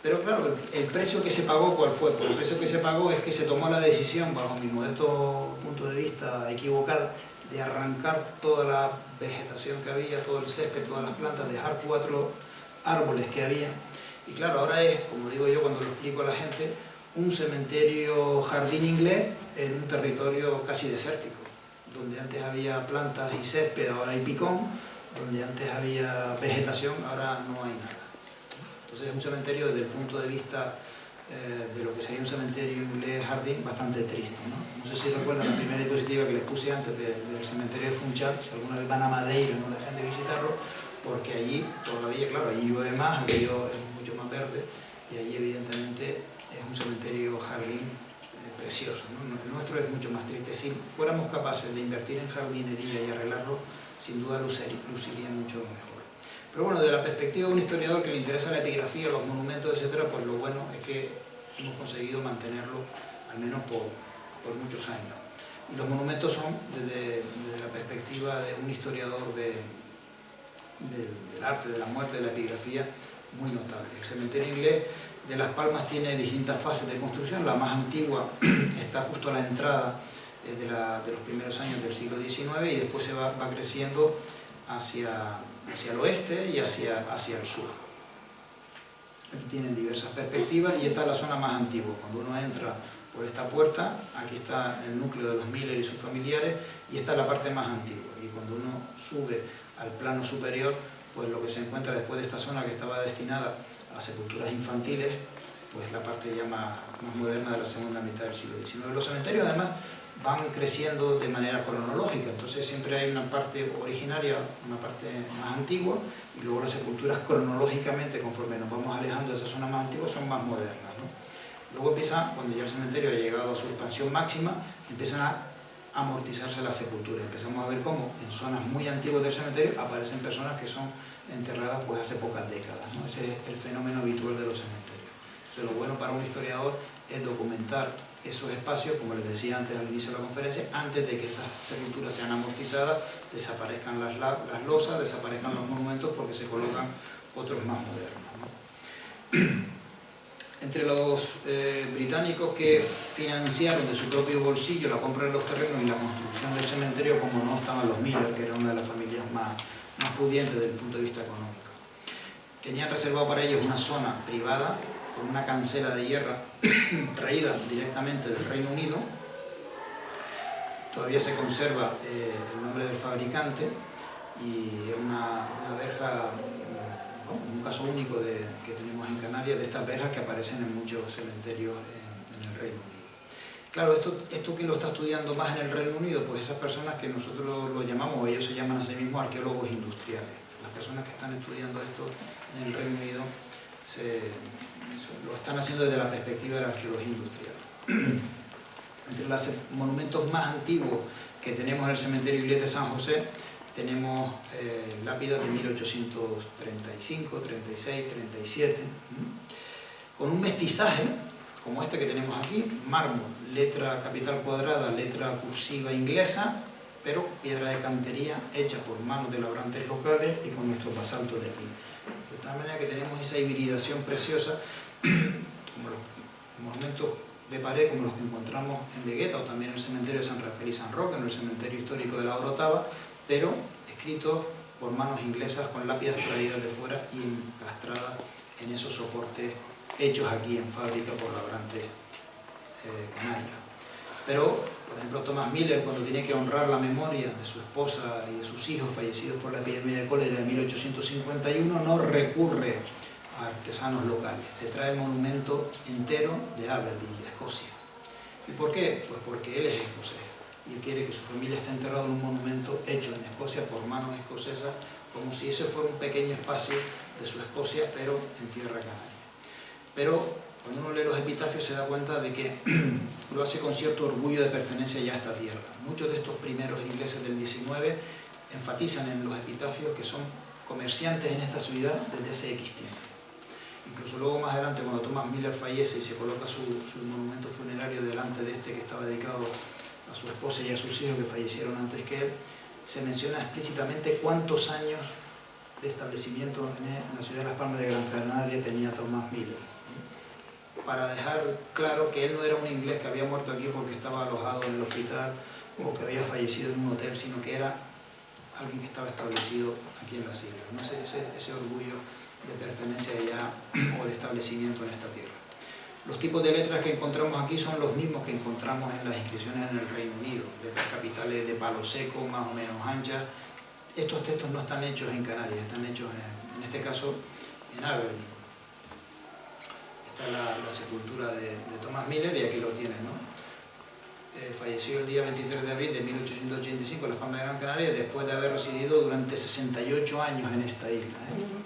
Pero claro, el precio que se pagó, ¿cuál fue? Pues el precio que se pagó es que se tomó la decisión, bajo mi modesto punto de vista equivocada, de arrancar toda la vegetación que había, todo el césped, todas las plantas, dejar 4 árboles que había, Y claro, ahora es, como digo yo cuando lo explico a la gente, un cementerio jardín inglés en un territorio casi desértico, donde antes había plantas y césped, ahora hay picón, donde antes había vegetación, ahora no hay nada. Entonces es un cementerio desde el punto de vista de lo que sería un cementerio inglés jardín bastante triste, ¿no? No sé si recuerdan la primera diapositiva que les puse antes del cementerio de Funchal, si alguna vez van a Madeira no dejen de visitarlo, porque allí todavía, claro, allí llueve más, aquello es mucho más verde y allí evidentemente es un cementerio jardín precioso, ¿no? El nuestro es mucho más triste. Si fuéramos capaces de invertir en jardinería y arreglarlo, sin duda luciría mucho mejor. Pero bueno, de la perspectiva de un historiador que le interesa la epigrafía, los monumentos, etcétera, pues lo bueno es que hemos conseguido mantenerlo al menos por muchos años. Y los monumentos son, desde la perspectiva de un historiador del arte, de la muerte, de la epigrafía, muy notable. El cementerio inglés de Las Palmas tiene distintas fases de construcción. La más antigua está justo a la entrada de los primeros años del siglo XIX y después se va creciendo hacia el oeste y hacia el sur. Aquí tienen diversas perspectivas y esta es la zona más antigua. Cuando uno entra por esta puerta, aquí está el núcleo de los Miller y sus familiares y esta es la parte más antigua. Y cuando uno sube al plano superior, pues lo que se encuentra después de esta zona que estaba destinada a sepulturas infantiles, pues la parte ya más moderna de la segunda mitad del siglo XIX. Los cementerios además van creciendo de manera cronológica, entonces siempre hay una parte originaria, una parte más antigua, y luego las sepulturas cronológicamente, conforme nos vamos alejando de esa zona más antigua, son más modernas, ¿no? Luego empieza, cuando ya el cementerio ha llegado a su expansión máxima, empiezan a amortizarse las sepulturas. Empezamos a ver cómo en zonas muy antiguas del cementerio aparecen personas que son enterradas pues hace pocas décadas, ¿no? Ese es el fenómeno habitual de los cementerios. Entonces, lo bueno para un historiador es documentar esos espacios, como les decía antes al inicio de la conferencia, antes de que esas sepulturas sean amortizadas, desaparezcan las losas, desaparezcan los monumentos porque se colocan otros más modernos, ¿no? Entre los británicos que financiaron de su propio bolsillo la compra de los terrenos y la construcción del cementerio, como no, estaban los Miller, que era una de las familias más pudientes desde el punto de vista económico. Tenían reservado para ellos una zona privada con una cancela de hierro traída directamente del Reino Unido. Todavía se conserva el nombre del fabricante y una verja, un caso único que tenemos en Canarias, de estas verjas que aparecen en muchos cementerios en el Reino Unido. Claro, esto que lo está estudiando más en el Reino Unido, pues esas personas que nosotros lo llamamos, o ellos se llaman a sí mismos arqueólogos industriales. Las personas que están estudiando esto en el Reino Unido lo están haciendo desde la perspectiva de la arqueología industrial. Entre los monumentos más antiguos que tenemos en el cementerio inglés de San José, tenemos lápidas de 1835, 36, 37, con un mestizaje, como este que tenemos aquí, mármol, letra capital cuadrada, letra cursiva inglesa, pero piedra de cantería hecha por manos de labrantes locales y con nuestros basaltos de aquí. De tal manera que tenemos esa hibridación preciosa, como los monumentos de pared, como los que encontramos en Vegueta o también en el cementerio de San Rafael y San Roque, en el cementerio histórico de la Orotava, pero escritos por manos inglesas con lápidas traídas de fuera y encastradas en esos soportes hechos aquí en fábrica por labrantes canarios. Pero, por ejemplo, Thomas Miller, cuando tiene que honrar la memoria de su esposa y de sus hijos fallecidos por la epidemia de cólera de 1851, no recurre a artesanos locales, se trae el monumento entero de Aberdeen, de Escocia. ¿Y por qué? Pues porque él es escocés y él quiere que su familia esté enterrada en un monumento hecho en Escocia por manos escocesas, como si ese fuera un pequeño espacio de su Escocia, pero en tierra canaria. Pero cuando uno lee los epitafios se da cuenta de que lo hace con cierto orgullo de pertenencia ya a esta tierra. Muchos de estos primeros ingleses del 19 enfatizan en los epitafios que son comerciantes en esta ciudad desde hace X tiempo. Incluso luego más adelante, cuando Thomas Miller fallece y se coloca su monumento funerario delante de este que estaba dedicado a su esposa y a sus hijos que fallecieron antes que él, se menciona explícitamente cuántos años de establecimiento en la ciudad de Las Palmas de Gran Canaria tenía Thomas Miller, para dejar claro que él no era un inglés que había muerto aquí porque estaba alojado en el hospital o que había fallecido en un hotel, sino que era alguien que estaba establecido aquí en las islas, ¿no? Ese orgullo pertenencia ya o de establecimiento en esta tierra. Los tipos de letras que encontramos aquí son los mismos que encontramos en las inscripciones en el Reino Unido, letras capitales de palo seco, más o menos anchas. Estos textos no están hechos en Canarias, están hechos en este caso en Aberdeen. Esta es la sepultura de Thomas Miller y aquí lo tienen, ¿no? Falleció el día 23 de abril de 1885 en las Palmas de Gran Canaria después de haber residido durante 68 años en esta isla,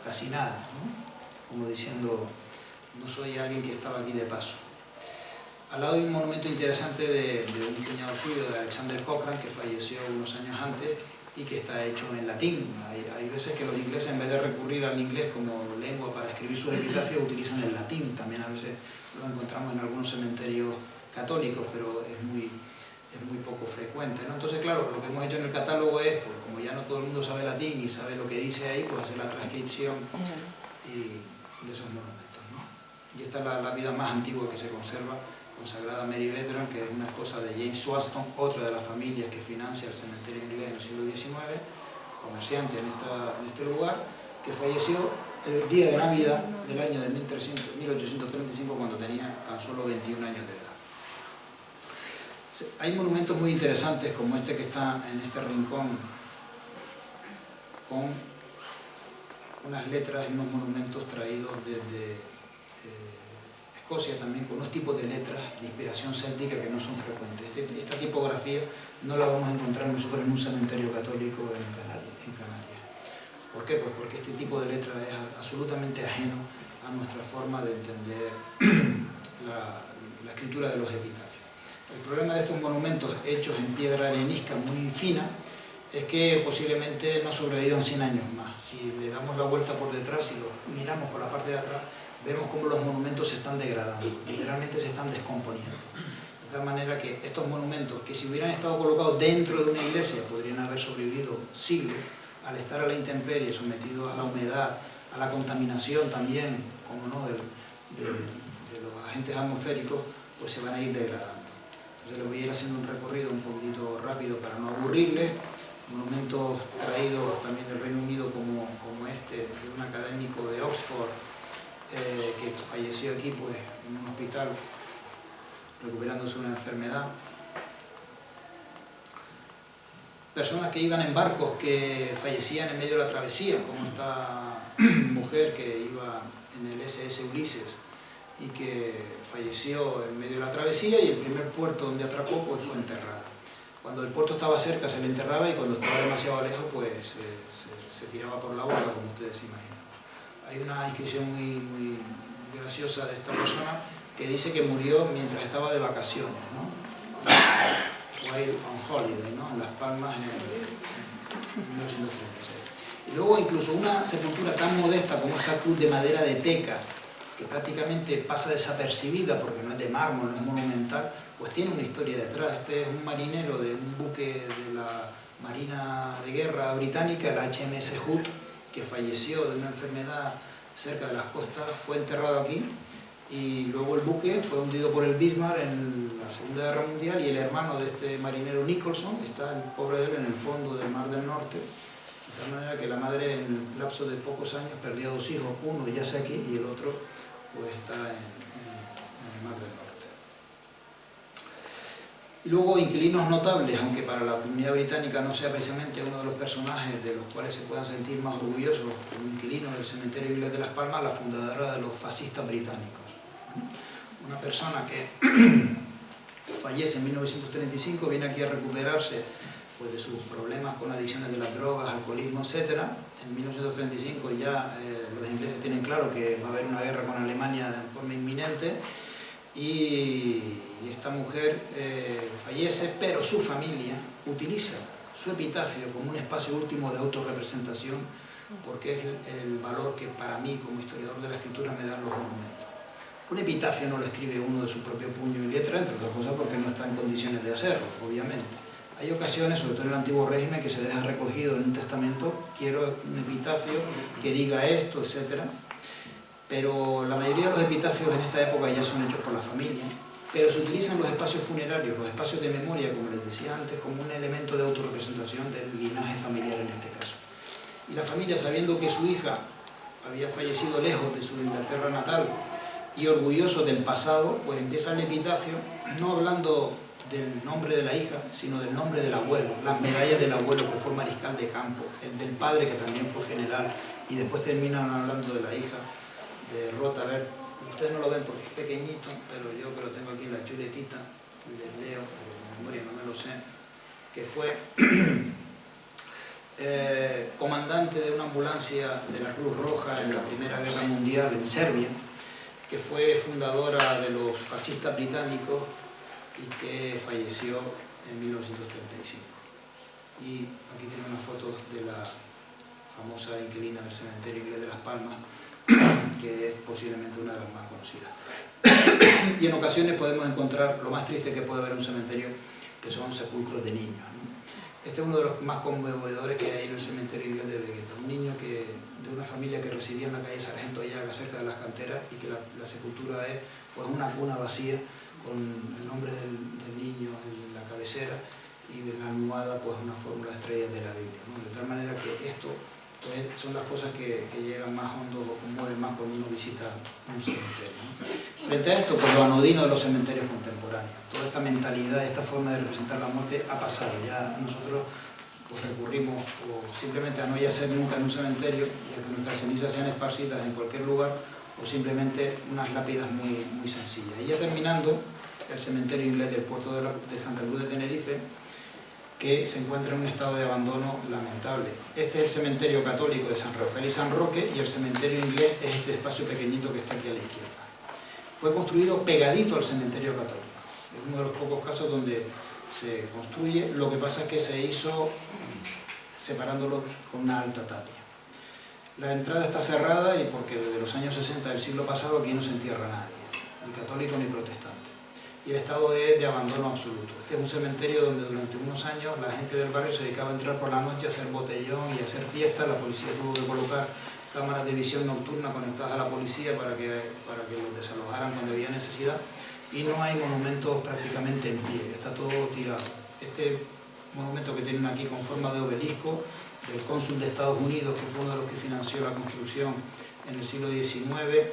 casi nada, ¿no? Como diciendo, no soy alguien que estaba aquí de paso. Al lado hay un monumento interesante de un cuñado suyo, de Alexander Cochrane, que falleció unos años antes y que está hecho en latín. Hay veces que los ingleses, en vez de recurrir al inglés como lengua para escribir sus epitafios, utilizan el latín. También a veces lo encontramos en algunos cementerios católicos, pero es muy poco frecuente, ¿no? Entonces, claro, lo que hemos hecho en el catálogo es, pues como ya no todo el mundo sabe latín y sabe lo que dice ahí, pues hacer la transcripción de esos monumentos, ¿no? Y esta es la lápida más antigua que se conserva, consagrada a Mary Vedran, que es una esposa de James Swaston, otra de las familias que financia el cementerio inglés en el siglo XIX, comerciante en este lugar, que falleció el día de Navidad del año de 1835, cuando tenía tan solo 21 años de edad. Hay monumentos muy interesantes como este que está en este rincón, con unas letras y unos monumentos traídos desde Escocia también, con unos tipos de letras de inspiración céltica que no son frecuentes. Esta tipografía no la vamos a encontrar nosotros en un cementerio católico en Canarias. ¿Por qué? Pues porque este tipo de letra es absolutamente ajeno a nuestra forma de entender la escritura de los epitafios. El problema de estos monumentos hechos en piedra arenisca muy fina es que posiblemente no sobrevivan 100 años más. Si le damos la vuelta por detrás y lo miramos por la parte de atrás, vemos cómo los monumentos se están degradando, literalmente se están descomponiendo. De tal manera que estos monumentos, que si hubieran estado colocados dentro de una iglesia, podrían haber sobrevivido siglos, al estar a la intemperie, sometidos a la humedad, a la contaminación también, como no, de los agentes atmosféricos, pues se van a ir degradando. Entonces les voy a ir haciendo un recorrido un poquito rápido para no aburrirles. Monumentos traídos también del Reino Unido como este, de un académico de Oxford, que falleció aquí pues, en un hospital recuperándose una enfermedad. Personas que iban en barcos que fallecían en medio de la travesía, como esta mujer que iba en el SS Ulises y que falleció en medio de la travesía, y el primer puerto donde atracó pues, fue enterrada. Cuando el puerto estaba cerca se le enterraba y cuando estaba demasiado lejos pues se tiraba por la borda, como ustedes imaginan. Hay una inscripción muy graciosa de esta persona que dice que murió mientras estaba de vacaciones, ¿no? While on holiday, ¿no? En Las Palmas en 1936. Y luego incluso una sepultura tan modesta como esta cruz de madera de teca, que prácticamente pasa desapercibida porque no es de mármol, no es monumental, pues tiene una historia detrás. Este es un marinero de un buque de la Marina de Guerra británica, el HMS Hood, que falleció de una enfermedad cerca de las costas, fue enterrado aquí, y luego el buque fue hundido por el Bismarck en la Segunda Guerra Mundial, y el hermano de este marinero Nicholson está, el pobre de él, en el fondo del Mar del Norte, de tal manera que la madre en el lapso de pocos años perdió 2 hijos, uno ya sea aquí y el otro pues está en el Mar del Norte. Y luego inquilinos notables, aunque para la comunidad británica no sea precisamente uno de los personajes de los cuales se puedan sentir más orgullosos como inquilinos del cementerio inglés de Las Palmas, la fundadora de los fascistas británicos. Una persona que fallece en 1935, viene aquí a recuperarse pues, de sus problemas con adicciones de las drogas, alcoholismo, etc. En 1935 ya los ingleses tienen claro que va a haber una guerra con Alemania de forma inminente, y esta mujer fallece, pero su familia utiliza su epitafio como un espacio último de autorrepresentación, porque es el valor que para mí como historiador de la escritura me dan los monumentos. Un epitafio no lo escribe uno de su propio puño y letra, entre otras cosas porque no está en condiciones de hacerlo, obviamente. Hay ocasiones, sobre todo en el antiguo régimen, que se deja recogido en un testamento, quiero un epitafio que diga esto, etc. Pero la mayoría de los epitafios en esta época ya son hechos por la familia, pero se utilizan los espacios funerarios, los espacios de memoria, como les decía antes, como un elemento de autorrepresentación del linaje familiar en este caso. Y la familia, sabiendo que su hija había fallecido lejos de su Inglaterra natal y orgulloso del pasado, pues empieza el epitafio no hablando del nombre de la hija, sino del nombre del abuelo, las medallas del abuelo que fue mariscal de campo, el del padre que también fue general, y después terminan hablando de la hija de Rota. A ver, ustedes no lo ven porque es pequeñito, pero yo que lo tengo aquí en la chuletita, les leo, porque de memoria no me lo sé, que fue comandante de una ambulancia de la Cruz Roja en la Primera Guerra Mundial en Serbia, que fue fundadora de los fascistas británicos y que falleció en 1935. Y aquí tiene una foto de la famosa inquilina del cementerio inglés de Las Palmas, que es posiblemente una de las más conocidas. Y en ocasiones podemos encontrar lo más triste que puede haber en un cementerio, que son sepulcros de niños, ¿no? Este es uno de los más conmovedores que hay en el cementerio inglés de Vegueta. Un niño de una familia que residía en la calle Sargento Llaga, cerca de las canteras, y que la sepultura es pues una cuna vacía con el nombre del niño en la cabecera y en la almohada pues una fórmula de estrellas de la Biblia, ¿no? De tal manera que esto pues, son las cosas que llegan más hondo o conmueven más cuando uno visita un cementerio, ¿no? Frente a esto, pues lo anodino de los cementerios contemporáneos, toda esta mentalidad, esta forma de representar la muerte ha pasado. Ya nosotros pues recurrimos o simplemente a no yacer nunca en un cementerio, y a que nuestras cenizas sean esparcidas en cualquier lugar, o simplemente unas lápidas muy, muy sencillas. Y ya terminando, el cementerio inglés del puerto de Santa Cruz de Tenerife, que se encuentra en un estado de abandono lamentable. Este es el cementerio católico de San Rafael y San Roque, y el cementerio inglés es este espacio pequeñito que está aquí a la izquierda. Fue construido pegadito al cementerio católico. Es uno de los pocos casos donde se construye, lo que pasa es que se hizo separándolo con una alta tapia. La entrada está cerrada y porque desde los años 60 del siglo pasado aquí no se entierra nadie, ni católico ni protestante. Y el estado es de abandono absoluto. Este es un cementerio donde durante unos años la gente del barrio se dedicaba a entrar por la noche a hacer botellón y a hacer fiesta. La policía tuvo que colocar cámaras de visión nocturna conectadas a la policía para que los desalojaran cuando había necesidad. Y no hay monumentos prácticamente en pie, está todo tirado. Este monumento que tienen aquí con forma de obelisco, del cónsul de Estados Unidos, que fue uno de los que financió la construcción en el siglo XIX,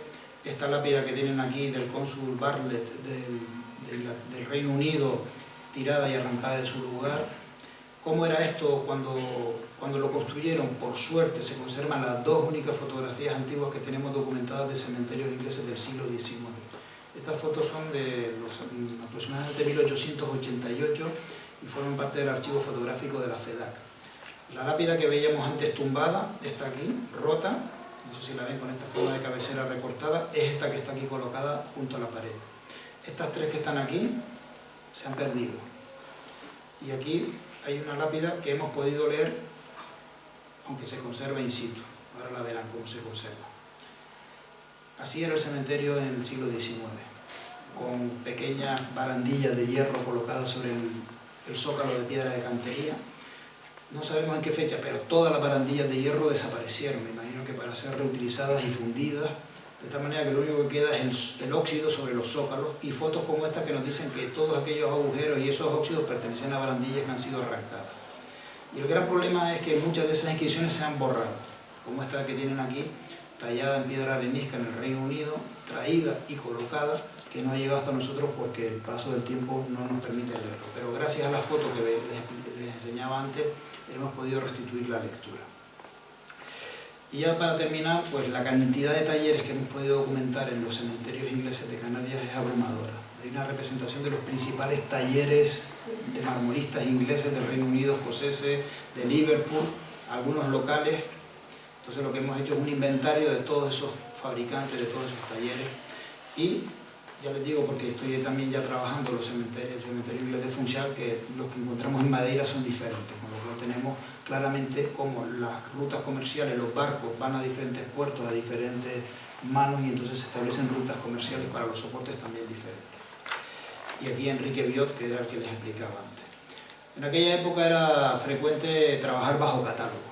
esta lápida que tienen aquí del cónsul Bartlett del Reino Unido, tirada y arrancada de su lugar. ¿Cómo era esto cuando lo construyeron? Por suerte se conservan las dos únicas fotografías antiguas que tenemos documentadas de cementerios ingleses del siglo XIX. Estas fotos son de aproximadamente 1888 y forman parte del archivo fotográfico de la FEDAC. La lápida que veíamos antes tumbada está aquí, rota, no sé si la ven con esta forma de cabecera recortada, es esta que está aquí colocada junto a la pared. Estas tres que están aquí se han perdido. Y aquí hay una lápida que hemos podido leer, aunque se conserva in situ. Ahora la verán cómo se conserva. Así era el cementerio en el siglo XIX, con pequeñas barandillas de hierro colocadas sobre el zócalo de piedra de cantería. No sabemos en qué fecha, pero todas las barandillas de hierro desaparecieron, me imagino que para ser reutilizadas y fundidas, de tal manera que lo único que queda es el óxido sobre los zócalos, y fotos como esta que nos dicen que todos aquellos agujeros y esos óxidos pertenecen a barandillas que han sido arrancadas. Y el gran problema es que muchas de esas inscripciones se han borrado, como esta que tienen aquí, tallada en piedra arenisca en el Reino Unido, traída y colocada, que no ha llegado hasta nosotros porque el paso del tiempo no nos permite leerlo. Pero gracias a las fotos que les enseñaba antes, hemos podido restituir la lectura. Y ya para terminar, pues la cantidad de talleres que hemos podido documentar en los cementerios ingleses de Canarias es abrumadora. Hay una representación de los principales talleres de marmoristas ingleses del Reino Unido, escoceses, de Liverpool, algunos locales. Entonces lo que hemos hecho es un inventario de todos esos fabricantes, de todos esos talleres. Y ya les digo, porque estoy también ya trabajando en el cementerio inglés de Funchal, que los que encontramos en Madeira son diferentes, con lo cual tenemos claramente cómo las rutas comerciales, los barcos van a diferentes puertos, a diferentes manos, y entonces se establecen rutas comerciales para los soportes también diferentes. Y aquí Enrique Biot, que era el que les explicaba antes. En aquella época era frecuente trabajar bajo catálogo,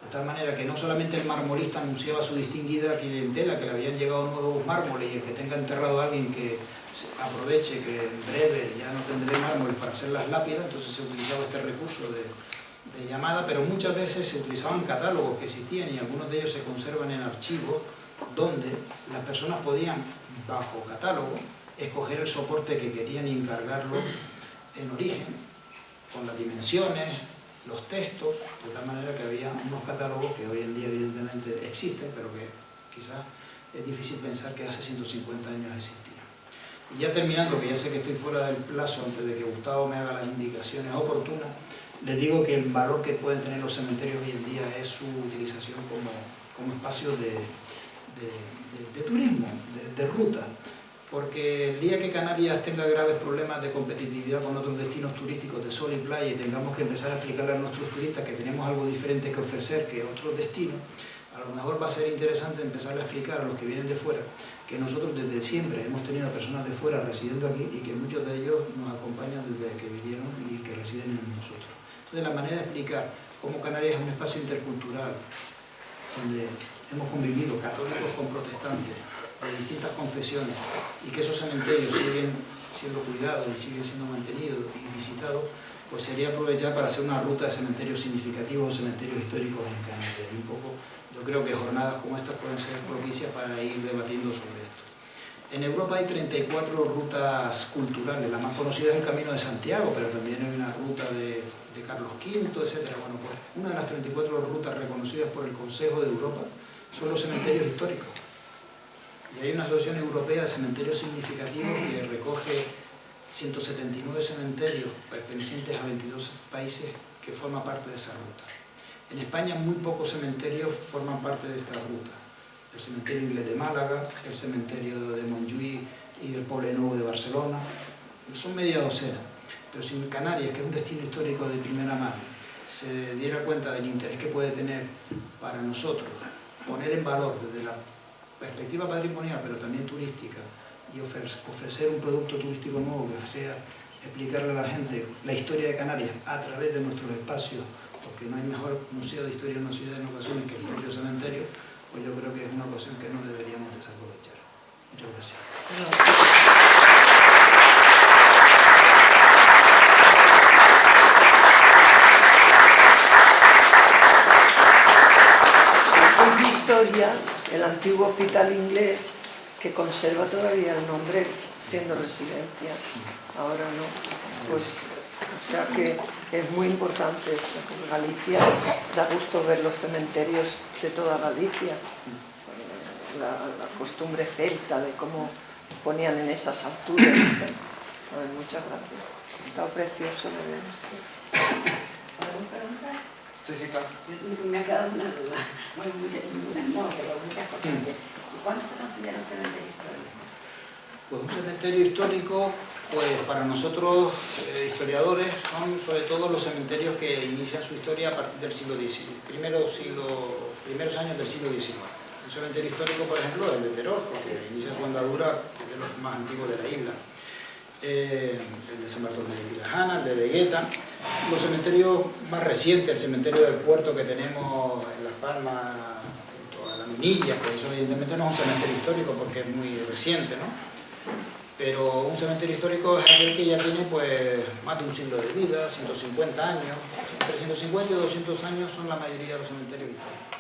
de tal manera que no solamente el marmolista anunciaba a su distinguida clientela que le habían llegado nuevos mármoles, y el que tenga enterrado a alguien que aproveche que en breve ya no tendré mármoles para hacer las lápidas, entonces se utilizaba este recurso de de llamada, pero muchas veces se utilizaban catálogos que existían y algunos de ellos se conservan en archivos donde las personas podían, bajo catálogo, escoger el soporte que querían y encargarlo en origen, con las dimensiones, los textos, de tal manera que había unos catálogos que hoy en día evidentemente existen, pero que quizás es difícil pensar que hace 150 años existían. Y ya terminando, que ya sé que estoy fuera del plazo, antes de que Gustavo me haga las indicaciones oportunas, les digo que el valor que pueden tener los cementerios hoy en día es su utilización como espacio de turismo, de ruta. Porque el día que Canarias tenga graves problemas de competitividad con otros destinos turísticos de sol y playa y tengamos que empezar a explicarle a nuestros turistas que tenemos algo diferente que ofrecer que otros destinos, a lo mejor va a ser interesante empezar a explicar a los que vienen de fuera que nosotros desde siempre hemos tenido personas de fuera residiendo aquí y que muchos de ellos nos acompañan desde que vinieron y que residen en nosotros. Entonces la manera de explicar cómo Canarias es un espacio intercultural donde hemos convivido católicos con protestantes de distintas confesiones y que esos cementerios siguen siendo cuidados y siguen siendo mantenidos y visitados, pues sería aprovechar para hacer una ruta de cementerios significativos o cementerios históricos en Canarias. Y un poco, yo creo que jornadas como estas pueden ser propicias para ir debatiendo sobre esto. En Europa hay 34 rutas culturales, la más conocida es el Camino de Santiago, pero también hay una ruta de Carlos V, etc. Bueno, pues una de las 34 rutas reconocidas por el Consejo de Europa son los cementerios históricos. Y hay una asociación europea de cementerios significativos que recoge 179 cementerios pertenecientes a 22 países que forman parte de esa ruta. En España muy pocos cementerios forman parte de esta ruta. El cementerio inglés de Málaga, el cementerio de Montjuïc y del Poblenou de Barcelona, son media docena. Pero si Canarias, que es un destino histórico de primera mano, se diera cuenta del interés que puede tener para nosotros poner en valor desde la perspectiva patrimonial, pero también turística, y ofrecer un producto turístico nuevo que sea explicarle a la gente la historia de Canarias a través de nuestros espacios, porque no hay mejor museo de historia en una ciudad en ocasiones que el propio cementerio, pues yo creo que es una ocasión que no deberíamos desaprovechar. Muchas gracias. Victoria, el antiguo hospital inglés que conserva todavía el nombre siendo residencia, ahora no, pues o sea que es muy importante eso. Galicia, da gusto ver los cementerios de toda Galicia, la costumbre celta de cómo ponían en esas alturas. Muchas gracias, está precioso de ver esto. ¿Podemos preguntar? Sí, sí, claro. Me ha quedado una duda. Bueno, muchas cosas. ¿Cuándo se considera un cementerio histórico? Pues un cementerio histórico, pues para nosotros historiadores, son sobre todo los cementerios que inician su historia a partir del siglo XIX, primeros años del siglo XIX. Un cementerio histórico, por ejemplo, es el de Teror, porque inicia su andadura de los más antiguos de la isla. El de San Bartolomé de Tirajana, el de Vegueta. Los cementerios más recientes, el cementerio del puerto que tenemos en Las Palmas, junto a la Minilla, pues eso evidentemente no es un cementerio histórico porque es muy reciente, ¿no? Pero un cementerio histórico es aquel que ya tiene pues más de un siglo de vida, 150 años, entre 150 y 200 años son la mayoría de los cementerios históricos.